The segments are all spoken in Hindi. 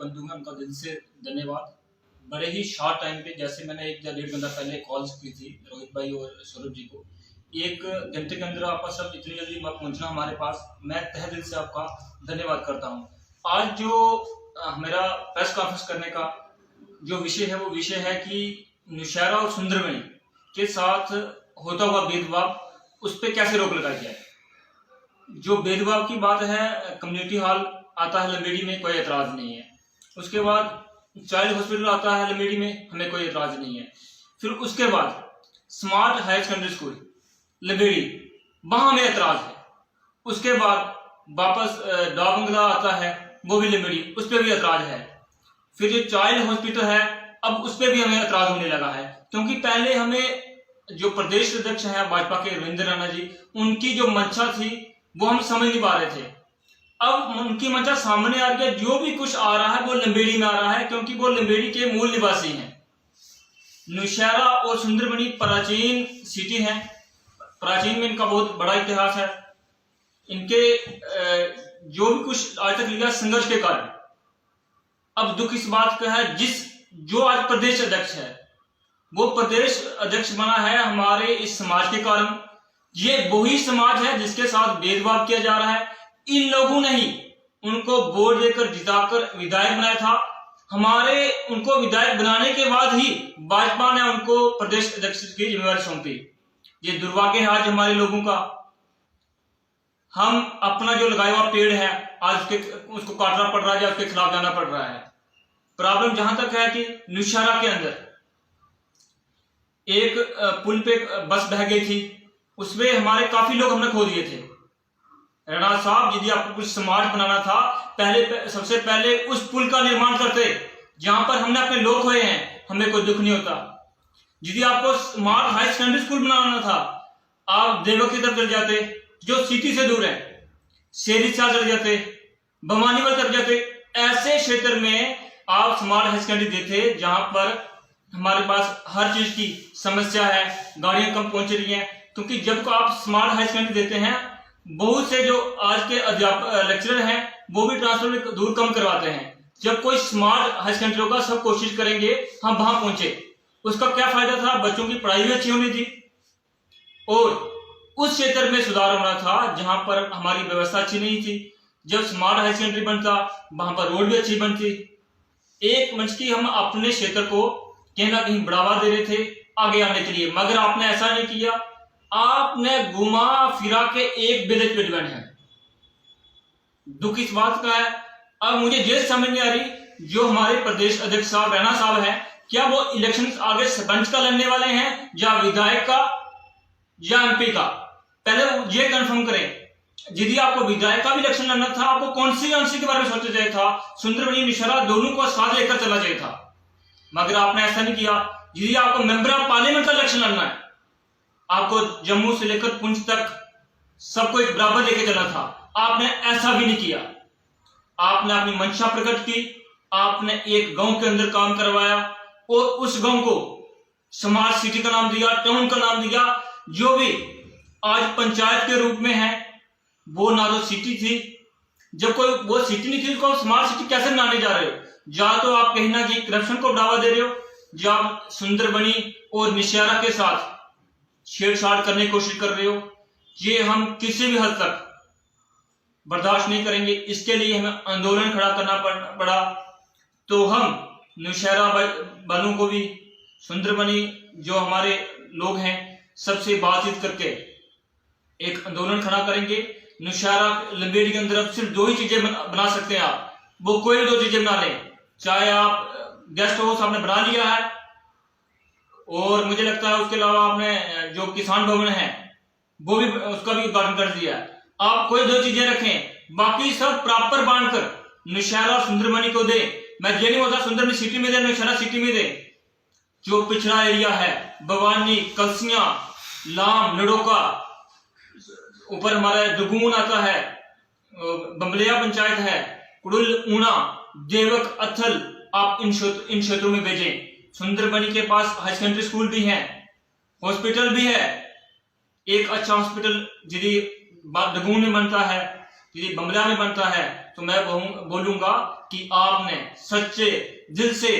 बंधु हैं उनका दिल से धन्यवाद। बड़े ही शॉर्ट टाइम पे, जैसे मैंने 1 या 1.5 घंटा पहले कॉल की थी रोहित भाई और सौरभ जी को, 1 घंटे के अंदर आपका सब इतनी जल्दी पहुंचना हमारे पास, मैं तहे दिल से आपका धन्यवाद करता हूँ। आज जो मेरा प्रेस कॉन्फ्रेंस करने का जो विषय है वो विषय है कि नौशहरा और सुंदरबनी के साथ होता हुआ भेदभाव, उस पर कैसे रोक लगाई जाए। जो भेदभाव की बात है, कम्युनिटी हॉल आता है लंबेड़ी में, कोई एतराज नहीं है। उसके बाद चाइल्ड हॉस्पिटल आता है लंबेड़ी में, हमें कोई एतराज नहीं है। फिर उसके बाद smart higher secondary school Lamberi, वहां हमें एतराज है। उसके बाद वापस डाक बंगला आता है, वो भी लंबेड़ी, उस पर भी एतराज है। फिर जो चाइल्ड हॉस्पिटल है, अब उस पर भी हमें एतराज होने लगा है, क्योंकि पहले हमें जो प्रदेश अध्यक्ष है भाजपा के रविंद्र राणा जी, उनकी जो मंशा थी वो हम समझ नहीं पा रहे थे। अब उनकी मंशा सामने आ गया, जो भी कुछ आ रहा है वो लंबेड़ी में आ रहा है, क्योंकि वो लंबेड़ी के मूल निवासी हैं। नौशहरा और सुंदरबनी प्राचीन सिटी है, प्राचीन में इनका बहुत बड़ा इतिहास है। इनके जो भी कुछ आज तक लिया संघर्ष के कारण, अब दुख इस बात का है जो आज प्रदेश अध्यक्ष है, वो प्रदेश अध्यक्ष बना है हमारे इस समाज के कारण। ये वही समाज है जिसके साथ भेदभाव किया जा रहा है। इन लोगों ने ही उनको वोट देकर जिताकर विधायक बनाया था। हमारे उनको विधायक बनाने के बाद ही भाजपा ने उनको प्रदेश अध्यक्ष की जिम्मेवारी सौंपी। ये दुर्भाग्य है आज हमारे लोगों का। हम अपना जो लगाया हुआ पेड़ है, आज उसको काटना पड़ रहा है या उसके खिलाफ जाना पड़ रहा है। प्रॉब्लम जहां तक है कि नौशहरा के अंदर एक पुल पे बस बह गई थी, उसमें हमारे काफी लोग हमने खो दिए थे। राणा साहब, यदि आपको कुछ समाज बनाना था, सबसे पहले उस पुल का निर्माण करते जहां पर हमने अपने लोग खोए हैं, हमें कोई दुख नहीं होता। यदि आपको स्मार्ट हाई सेकेंडरी स्कूल बनाना था, आप देवक की तरफ चले जाते, जो सिटी से दूर है, शेरी चाल चले जाते, भवानीवल चले जाते। ऐसे क्षेत्र में आप स्मार्ट हाई सेकेंडरी देते जहां पर हमारे पास हर चीज की समस्या है, गाड़ियां कम पहुंच रही हैं। क्योंकि जब को आप स्मार्ट हाई सेकेंडरी देते हैं, बहुत से जो आज के अध्यापक लेक्चरर हैं वो भी ट्रांसफर दूर कम करवाते हैं। जब कोई स्मार्ट हाई सेकेंडरी होगा, सब कोशिश करेंगे हम वहां पहुंचे। उसका क्या फायदा था? बच्चों की पढ़ाई भी अच्छी होनी थी और उस क्षेत्र में सुधार होना था जहां पर हमारी व्यवस्था अच्छी नहीं थी। जब स्मार्ट हाई सेकेंडरी बनता, वहां पर रोड भी अच्छी बनती। एक मंच की हम अपने क्षेत्र को कहीं ना कहीं बढ़ावा दे रहे थे आगे आने के लिए, मगर आपने ऐसा नहीं किया। आपने घुमा फिरा के एक विलेज पे डिपेंड है। दुख इस बात का है। अब मुझे ये समझ नहीं आ रही, जो हमारे प्रदेश अध्यक्ष साहब राणा साहब हैं, क्या वो इलेक्शन आगे सरपंच का लड़ने वाले हैं या विधायक का या एमपी का? पहले ये कंफर्म करें। यदि आपको विधायक का भी इलेक्शन लड़ना था, आपको कौन सी के बारे में सोचना चाहिए था? सुंदरबनी नौशहरा दोनों को साथ लेकर चलना चाहिए था, मगर आपने ऐसा नहीं किया। यदि आपको मेंबर ऑफ पार्लियामेंट का इलेक्शन लड़ना है, आपको जम्मू से लेकर पुंछ तक सबको एक बराबर लेके चलना था, आपने ऐसा भी नहीं किया। आपने अपनी मंशा प्रकट की, आपने एक गांव के अंदर काम करवाया और उस गांव को स्मार्ट सिटी का नाम दिया, टाउन का नाम दिया। जो भी आज पंचायत के रूप में है, वो ना तो सिटी थी। जब कोई वो सिटी नहीं थी, उसको स्मार्ट सिटी कैसे बनाने जा रहे हो? या तो आप कहीं ना कहीं करप्शन को बढ़ावा दे रहे हो, या आप सुंदरबनी और नौशहरा के साथ छेड़छाड़ करने की कोशिश कर रहे हो। ये हम किसी भी हद तक बर्दाश्त नहीं करेंगे। इसके लिए हमें आंदोलन खड़ा करना पड़ा। तो हम नौशहरा वालों को भी, सुंदरबनी जो हमारे लोग हैं, सबसे बातचीत करके एक आंदोलन खड़ा करेंगे। नौशहरा लंबेड़ी के अंदर अब सिर्फ 2 ही चीजें बना सकते हैं आप, वो कोई 2 चीजें बना लें। चाहे आप गेस्ट हाउस आपने बना लिया है, और मुझे लगता है उसके अलावा आपने जो किसान भवन है वो भी, उसका भी उद्घाटन कर दिया है। आप कोई 2 चीजें रखें, बाकी सब प्रॉपर बांटकर नौशहरा और सुंदरबनी को दे। मैं ये नहीं बोलता सुंदरबनी सिटी में दे, नौशहरा सिटी में दे। जो पिछड़ा एरिया है, बवानी, कलसियां, लाम, नडोका, ऊपर हमारा दुगुन आता है, बम्बलिया पंचायत है, कुड़ुल, ऊना, देवक, अथल, आप इन क्षेत्रों में भेजें। सुंदरबनी के पास हाई सेकेंडरी स्कूल भी है, हॉस्पिटल भी है। एक अच्छा हॉस्पिटल यदि दगून में बनता है, यदि बंगला में बनता है तो मैं बोलूंगा कि आपने सच्चे दिल से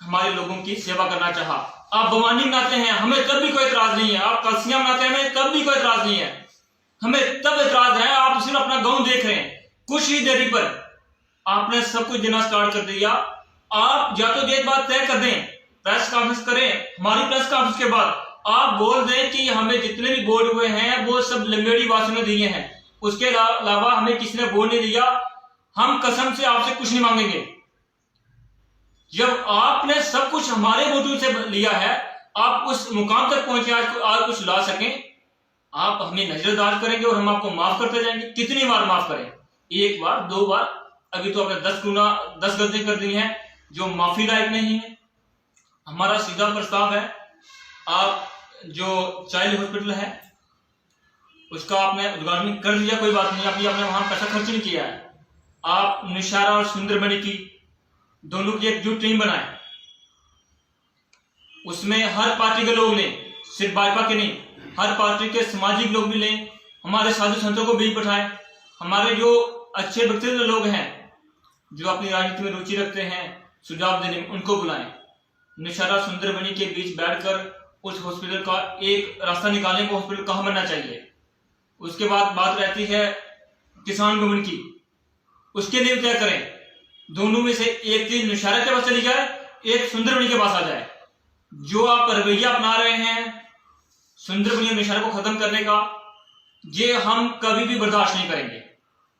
हमारे लोगों की सेवा करना चाहा। आप बवानी मनाते हैं, हमें तब भी कोई एतराज नहीं है। आप कलसियां मनाते हैं, हमें तब भी कोई एतराज नहीं है। हमें तब एतराज है, आप सिर्फ अपना गांव देख रहे हैं। कुछ ही देरी पर आपने सब कुछ देना स्टार्ट कर दिया। आप या तो ये बात तय कर दें, प्रेस कॉन्फ्रेंस करें, हमारी प्रेस कॉन्फ्रेंस के बाद आप बोल दें कि हमें जितने भी वोट हुए हैं वो सब लंबेड़ी वासियों ने दिए हैं, उसके अलावा हमें किसी ने वोट नहीं दिया। हम कसम से आपसे कुछ नहीं मांगेंगे। जब आपने सब कुछ हमारे वोटों से लिया है, आप उस मुकाम तक पहुंचे आज कुछ ला सकें, आप हमें नजरअंदाज करेंगे और हम आपको माफ करते जाएंगे। कितनी बार माफ करें? एक बार, दो बार? अभी तो आपने 10 गलतियां कर दी हैं जो माफी लायक नहीं है। हमारा सीधा प्रस्ताव है, आप जो चाइल्ड हॉस्पिटल है उसका आपने उद्घाटन कर दिया, कोई बात नहीं, अभी आपने वहां पैसा खर्च नहीं किया है। आप निशारा और सुंदरमणि की दोनों की एक जो टीम बनाए, उसमें हर पार्टी के लोग लें, सिर्फ भाजपा के नहीं, हर पार्टी के सामाजिक लोग भी लें, हमारे साधु संतों को भी बैठाएं, हमारे जो अच्छे व्यक्तित्व लोग हैं जो अपनी राजनीति में रुचि रखते हैं, सुझाव देने में, उनको बुलाएं। निशारा सुंदरमणि के बीच बैठकर उस हॉस्पिटल का एक रास्ता निकालें को हॉस्पिटल कहां बनना चाहिए। उसके बाद बात रहती है किसान भवन की, उसके लिए तय करें। दोनों में से एक चीज निशारा के पास चली जाए, एक सुंदरमणि के पास आ जाए। जो आप रवैया अपना रहे हैं सुंदरमणि और निशारा को खत्म करने का, ये हम कभी भी बर्दाश्त नहीं करेंगे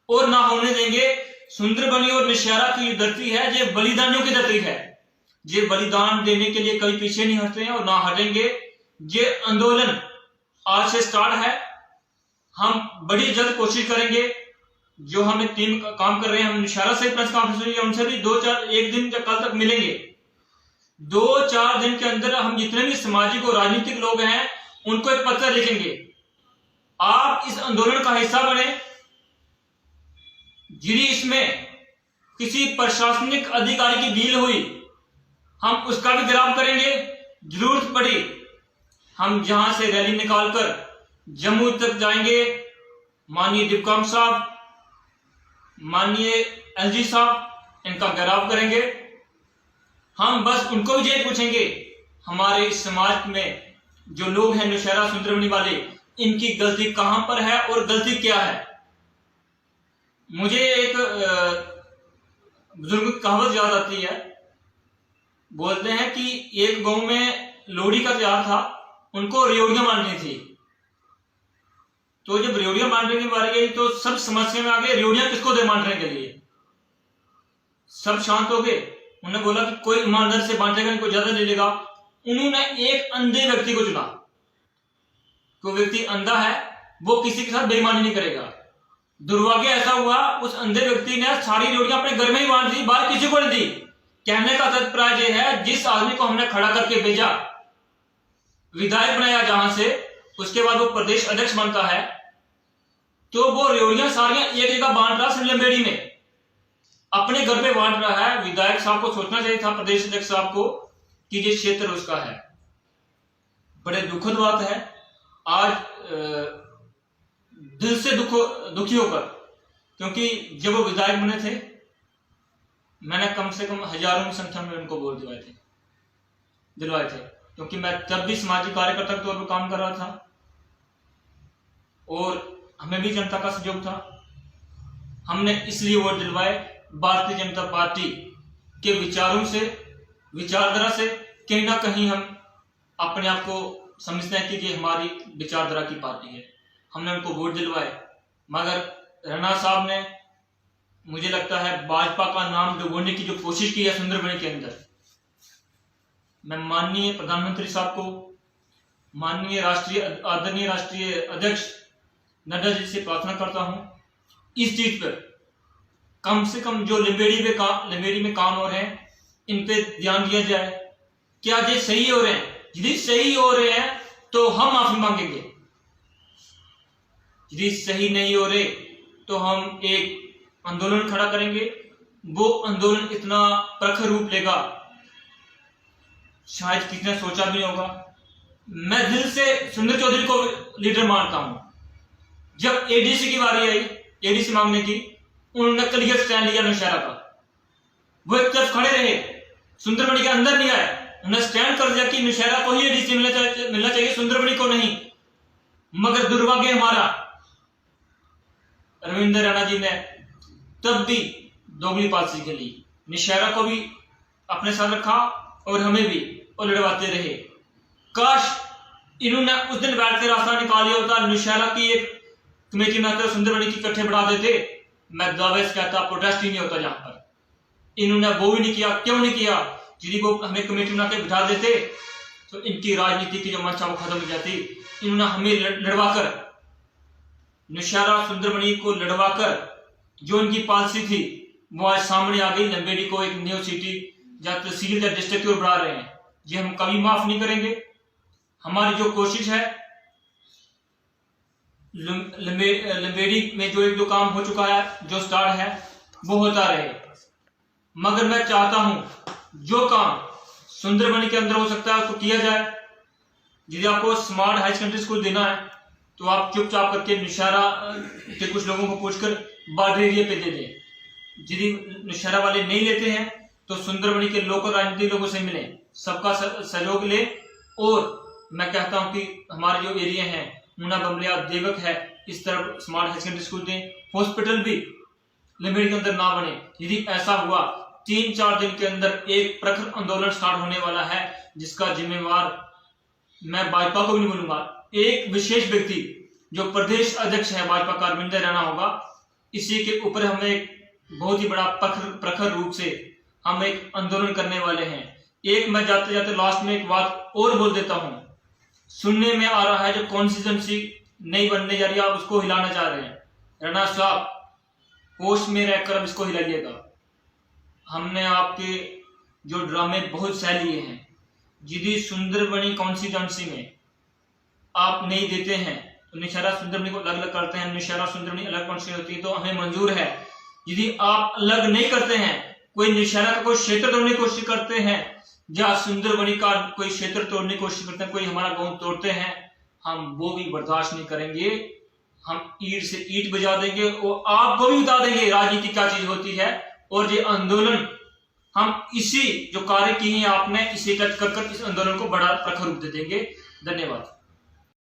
और ना होने देंगे। सुंदरमणि और निशारा की जो धरती है ये बलिदानियों की धरती है। ये बलिदान देने के लिए कभी पीछे नहीं हटते हैं और ना हटेंगे। ये आंदोलन आज से स्टार्ट है। हम बड़ी जल्द कोशिश करेंगे, जो हमें टीम काम कर रहे हैं, हम निशारा से प्रेस कॉन्फ्रेंस हुई है, उनसे भी 1 दिन या कल तक मिलेंगे। 2-4 दिन के अंदर हम जितने भी सामाजिक और राजनीतिक लोग हैं उनको एक पत्र लिखेंगे। आप इस आंदोलन का हिस्सा बने। यदि इसमें किसी प्रशासनिक अधिकारी की डील हुई, हम उसका भी गिरफ्तार करेंगे। जरूरत पड़ी हम जहां से रैली निकालकर जम्मू तक जाएंगे। माननीय डिप्टी साहब, माननीय एलजी साहब, इनका घेराव करेंगे। हम बस उनको भी ये पूछेंगे, हमारे इस समाज में जो लोग हैं निशारा सुंदरमणि वाले, इनकी गलती कहां पर है और गलती क्या है। मुझे एक बुजुर्ग की कहावत याद आती है। बोलते हैं कि एक गांव में लोहड़ी का त्योहार था, उनको रेवड़ियां बांटनी थी। तो जब रेवड़ियां बांटने की बारी आई तो सब समस्या में आ गए, रेवड़ियां किसको दे बांटने के लिए। सब शांत हो गए। उन्होंने बोला कि कोई ईमानदार से बांटेगा, कोई ज्यादा ले लेगा। उन्होंने एक अंधे व्यक्ति को चुना। कोई व्यक्ति अंधा है, वो किसी के साथ बेईमानी नहीं करेगा। दुर्भाग्य ऐसा हुआ, उस अंधे व्यक्ति ने सारी रेवड़ियां अपने घर में ही बांट दी, बाहर किसी को नहीं दी। कहने का तात्पर्य यह है, जिस आदमी को हमने खड़ा करके भेजा, विधायक बनाया जहां से, उसके बाद वो प्रदेश अध्यक्ष बनता है, तो वो रेवड़ियां सारियां एक जगह बांट रहा सिलंबेड़ी में, अपने घर पे बांट रहा है। विधायक साहब को सोचना चाहिए था, प्रदेश अध्यक्ष साहब को, कि ये क्षेत्र उसका है। बड़े दुखद बात है। आज दिल से दुखी होकर, क्योंकि जब वो विधायक बने थे मैंने कम से कम हजारों की संख्या में उनको वोट दिलवाए थे, क्योंकि मैं तब भी सामाजिक कार्यकर्ता के तौर पर काम कर रहा था और हमें भी जनता का सहयोग था। हमने इसलिए वोट दिलवाए, भारतीय जनता पार्टी के विचारों से, विचारधारा से कहीं ना कहीं हम अपने आप को समझते हैं कि ये हमारी विचारधारा की पार्टी है। हमने उनको वोट दिलवाए, मगर राणा साहब ने, मुझे लगता है, भाजपा का नाम डुबोने की जो कोशिश की है सुंदरमणि के अंदर। मैं माननीय प्रधानमंत्री साहब को, माननीय आदरणीय राष्ट्रीय अध्यक्ष नड्डा जी से प्रार्थना करता हूं, इस चीज पर कम से कम जो लिंबेड़ी में काम हो रहे हैं, इन पे ध्यान दिया जाए। क्या ये सही हो रहे हैं? यदि सही हो रहे हैं तो हम माफी मांगेंगे, यदि सही नहीं हो रहे तो हम एक आंदोलन खड़ा करेंगे। वो आंदोलन इतना प्रखर रूप लेगा, शायद किसी ने सोचा भी नहीं होगा। मैं दिल से सुंदर चौधरी को लीडर मानता हूं। जब एडीसी की बारी आई एडीसी मांगने की, उन्होंने क्लियर स्टैंड लिया नौशहरा का। वो एक तरफ खड़े रहे, सुंदरबनी के अंदर नहीं आए, उन्होंने स्टैंड कर दिया कि नौशहरा को ही एडीसी मिलना चाहिए, सुंदरबनी को नहीं। मगर दुर्भाग्य हमारा, रविंद्र रैना जी ने तब भी दोगली पॉलिसी खेली, नौशहरा को भी अपने साथ रखा और हमें भी और लड़वाते रहे। काश इन्होंने उस दिन बैठ के रास्ता निकाल लिया होता, नौशहरा की एक कमेटी बनाकर सुंदरबनी की इकट्ठे बढ़ा देते, मैं दावे से कहता प्रोटेस्ट ही नहीं होता यहाँ पर। इन्होंने वो भी नहीं किया। क्यों नहीं किया? यदि वो हमें कमेटी बना के बिठा देते तो इनकी राजनीति की जो मंशा वो खत्म हो जाती। इन्होंने हमें लड़वाकर, नौशहरा सुंदरबनी को लड़वाकर जो इनकी पॉलिसी थी वो आज सामने आ गई। लंबेड़ी को एक न्यू सिटी या तहसील या डिस्ट्रिक्ट की ओर बढ़ा रहे हैं। ये हम कभी माफ नहीं करेंगे। हमारी जो कोशिश है, लंबेड़ी में जो एक दो काम हो चुका है, जो स्टार्ट है वो होता रहे। मगर मैं चाहता हूं जो काम सुंदरबनी के अंदर हो सकता है उसको किया जाए। यदि आपको स्मार्ट हाई सेकेंडरी स्कूल देना है तो आप चुपचाप करके नौशहरा के कुछ लोगों को पूछकर बॉर्डर एरिया पे दे दें। यदि नौशहरा वाले नहीं लेते हैं तो सुंदरबनी के लोकल राजनीतिक लोगों से मिलें, सबका सहयोग ले। और मैं कहता हूं कि हमारे जो एरिया हैं, ऊना, बमलिया, देवक है, इस तरफ स्मार्ट हाई सेकेंडरी स्कूल दें। हॉस्पिटल भी लंबेड़ी के अंदर ना बने। यदि ऐसा हुआ 3-4 दिन के अंदर एक प्रखर आंदोलन स्टार्ट होने वाला है, जिसका जिम्मेवार मैं भाजपा को भी नहीं बोलूंगा, एक विशेष व्यक्ति जो प्रदेश अध्यक्ष है भाजपा का, रविंद्र रैना होगा। इसी के ऊपर हमें एक बहुत ही बड़ा प्रखर रूप से हम एक आंदोलन करने वाले हैं। एक मैं जाते जाते लास्ट में एक बात और बोल देता हूं। सुनने में आ रहा है जो कॉन्स्टिट्यूंसी नहीं बनने जा रही है, आप उसको हिलाना चाह रहे हैं। रैना साहब, होश में रहकर अब इसको हिलाइएगा। हमने आपके जो ड्रामे बहुत सह लिए हैं। यदि सुंदरबनी कॉन्स्टिट्यूंसी में आप नहीं देते हैं तो नौशहरा सुंदरबनी को अलग अलग करते हैं, नौशहरा सुंदरबनी अलग कॉन्स्टिट्यूंसी तो हमें मंजूर है। यदि आप अलग नहीं करते हैं, कोई नौशहरा का कोई क्षेत्र तोड़ने की कोशिश करते हैं या सुंदरबनी का कोई क्षेत्र तोड़ने की कोशिश करते हैं, कोई हमारा गांव तोड़ते हैं, हम वो भी बर्दाश्त नहीं करेंगे। हम ईंट से ईंट बजा देंगे और आपको भी बता देंगे राजनीति क्या चीज होती है। और ये आंदोलन हम इसी जो कार्य किए हैं आपने, इसे टच कर इस आंदोलन को बड़ा प्रखर रूप दे देंगे। धन्यवाद।